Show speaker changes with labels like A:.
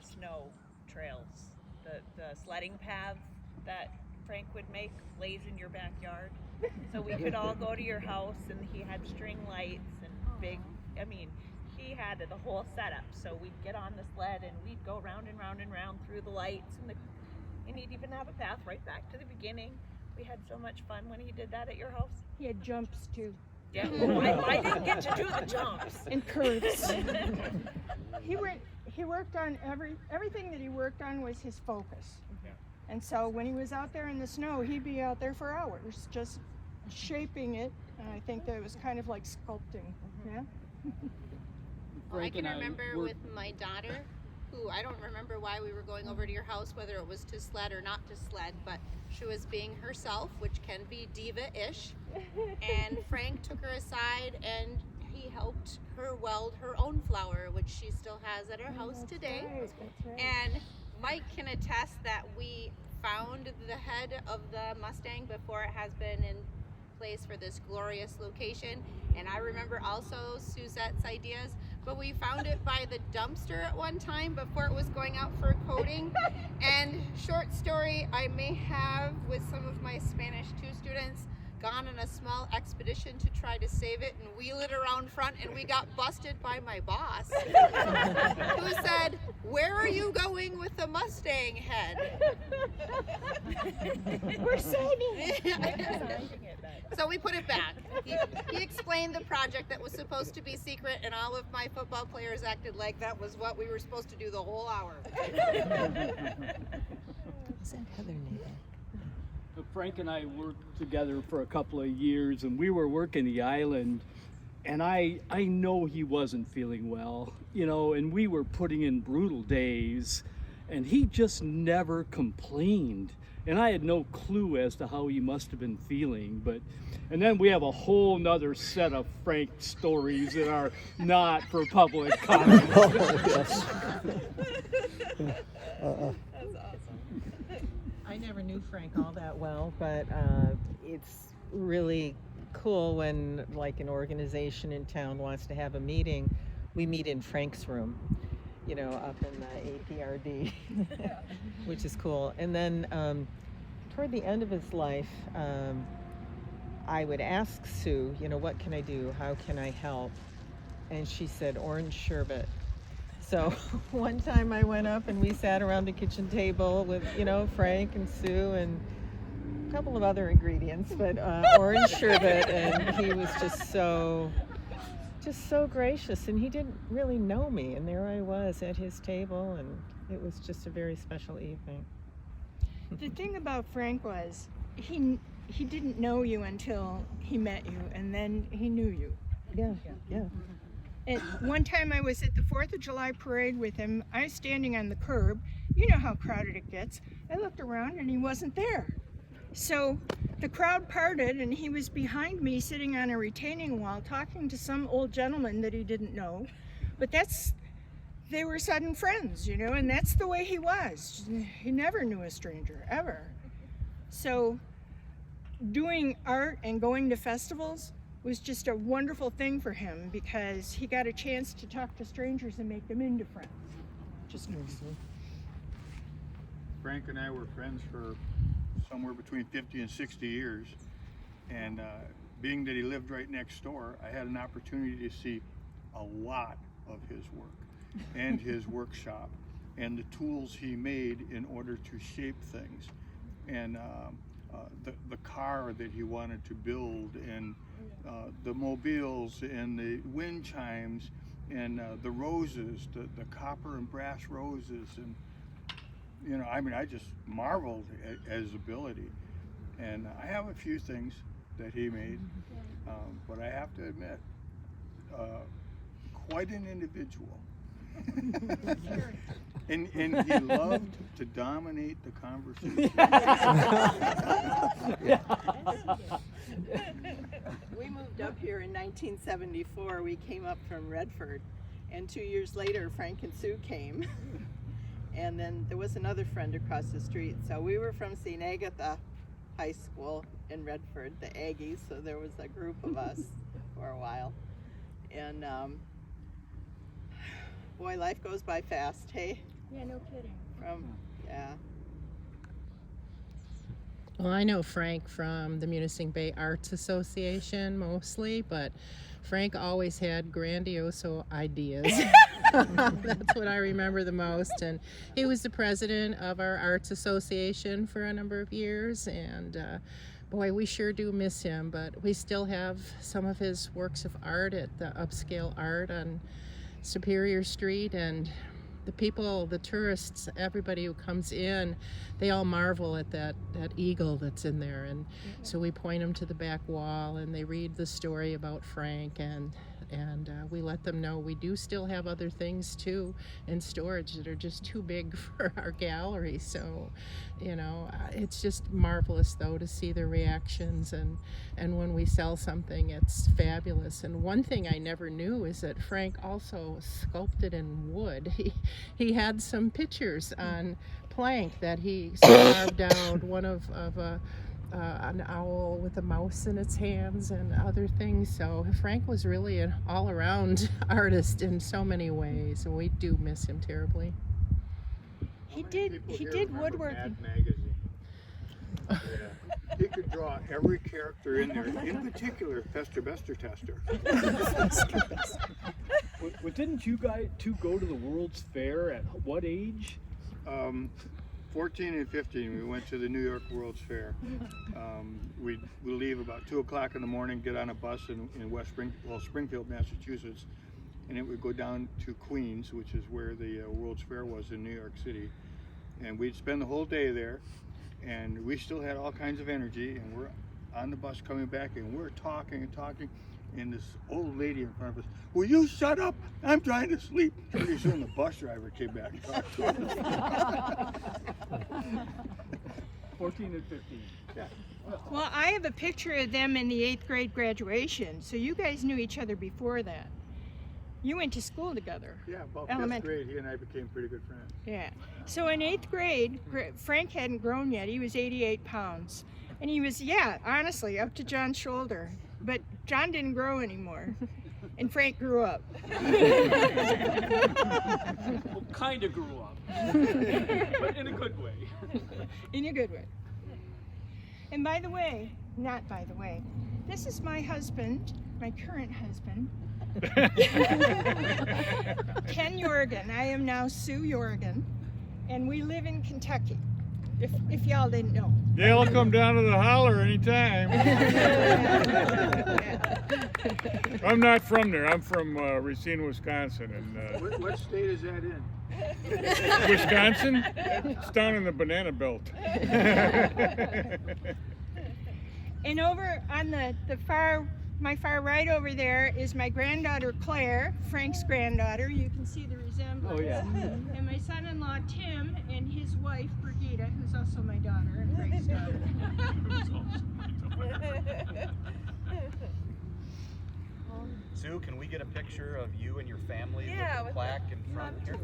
A: snow trails, the sledding path that Frank would make lays in your backyard. So we could all go to your house, and he had string lights and big, he had the whole setup. So we'd get on the sled and we'd go round and round and round through the lights, and he'd even have a path right back to the beginning. We had so much fun when he did that at your house.
B: He had jumps too.
A: Yeah, I didn't get to do the jumps.
B: And curves. He worked on everything that he worked on was his focus.
A: Yeah.
B: And so when he was out there in the snow, he'd be out there for hours just shaping it. And I think that it was kind of like sculpting. Yeah.
C: Well, I can remember with my daughter, who I don't remember why we were going over to your house, whether it was to sled or not to sled, but she was being herself, which can be diva-ish. And Frank took her aside and he helped her weld her own flower, which she still has at her house today.
B: Right.
C: And Mike can attest that we found the head of the Mustang before it has been in place for this glorious location. And I remember also Suzette's ideas, but we found it by the dumpster at one time before it was going out for coating. And short story, I may have, with some of my Spanish 2 students, gone on a small expedition to try to save it and wheel it around front, and we got busted by my boss, who said, "Where are you going with the Mustang head?"
B: We're saving it.
C: So we put it back. He explained the project that was supposed to be secret, and all of my football players acted like that was what we were supposed to do the whole hour.
D: Is that Heather Navak?
E: Frank and I worked together for a couple of years, and we were working the island, and I know he wasn't feeling well, and we were putting in brutal days, and he just never complained. And I had no clue as to how he must have been feeling, and then we have a whole nother set of Frank stories that are not for public comment.
D: Yes.
A: That's awesome.
D: I never knew Frank all that well, but it's really cool when like an organization in town wants to have a meeting. We meet in Frank's room, up in the APRD, which is cool. And then toward the end of his life, I would ask Sue, what can I do? How can I help? And she said, orange sherbet. So one time I went up and we sat around the kitchen table with, Frank and Sue and a couple of other ingredients, but orange sherbet, and he was just so gracious, and he didn't really know me, and there I was at his table, and it was just a very special evening.
B: The thing about Frank was he didn't know you until he met you, and then he knew you.
D: Yeah.
B: And one time I was at the 4th of July parade with him. I was standing on the curb. You know how crowded it gets. I looked around and he wasn't there. So the crowd parted and he was behind me sitting on a retaining wall talking to some old gentleman that he didn't know. But they were sudden friends, and that's the way he was. He never knew a stranger, ever. So doing art and going to festivals was just a wonderful thing for him because he got a chance to talk to strangers and make them into friends. Just
F: Frank and I were friends for somewhere between 50 and 60 years, and being that he lived right next door, I had an opportunity to see a lot of his work and his workshop and the tools he made in order to shape things, and the car that he wanted to build, and the mobiles and the wind chimes and the roses, the copper and brass roses, and I just marveled at his ability. And I have a few things that he made, but I have to admit, quite an individual. And he loved to dominate the conversation.
G: We moved up here in 1974. We came up from Redford, and 2 years later Frank and Sue came. And then there was another friend across the street. So we were from St. Agatha High School in Redford, the Aggies, so there was a group of us for a while. And boy, life goes by fast, hey?
B: Yeah, no kidding.
G: Yeah.
D: Well, I know Frank from the Munising Bay Arts Association mostly, but Frank always had grandiose ideas. That's what I remember the most. And he was the president of our Arts Association for a number of years. And boy, we sure do miss him. But we still have some of his works of art at the Upscale Art on Superior Street. And the people, the tourists, everybody who comes in, they all marvel at that eagle that's in there. And so we point them to the back wall and they read the story about Frank, and we let them know we do still have other things too in storage that are just too big for our gallery. So, you know, it's just marvelous though to see their reactions, and when we sell something, it's fabulous. And one thing I never knew is that Frank also sculpted in wood. He had some pictures on plank that he carved out, one of an owl with a mouse in its hands and other things. So Frank was really an all-around artist in so many ways, and we do miss him terribly.
B: He did woodworking.
F: Mad Magazine. Yeah. He could draw every character in there, in particular Fester Bester Tester.
E: Well, didn't you guys two go to the World's Fair at what age?
F: 14 and 15, we went to the New York World's Fair. We'd leave about 2 o'clock in the morning, get on a bus in Springfield, Massachusetts, and it would go down to Queens, which is where the World's Fair was in New York City. And we'd spend the whole day there, and we still had all kinds of energy, and we're on the bus coming back, and we're talking and talking, and this old lady in front of us, "Will you shut up? I'm trying to sleep." Pretty soon the bus driver came back and talked to us.
E: 14 and 15.
F: Yeah.
B: Well, I have a picture of them in the 8th grade graduation, so you guys knew each other before that. You went to school together.
F: Yeah, about 5th grade, he and I became pretty good friends.
B: Yeah. So in 8th grade, Frank hadn't grown yet. He was 88 pounds. And he was, honestly, up to John's shoulder. But John didn't grow anymore. And Frank grew up.
E: Well, kind of grew up, but in a good way.
B: In a good way. And this is my husband, my current husband, Ken Jorgen. I am now Sue Jorgen, and we live in Kentucky, if y'all didn't know.
H: They'll come down to the holler anytime. I'm not from there. I'm from Racine, Wisconsin. And
F: What state is that in?
H: Wisconsin? It's down in the banana belt.
B: And over on my far right over there is my granddaughter Claire, Frank's granddaughter. You can see the resemblance.
E: Oh, yeah.
B: And my son-in-law Tim and his wife Brigida, who's also my daughter and Frank's daughter.
I: Sue, can we get a picture of you and your family
A: Yeah,
I: with the plaque in front here?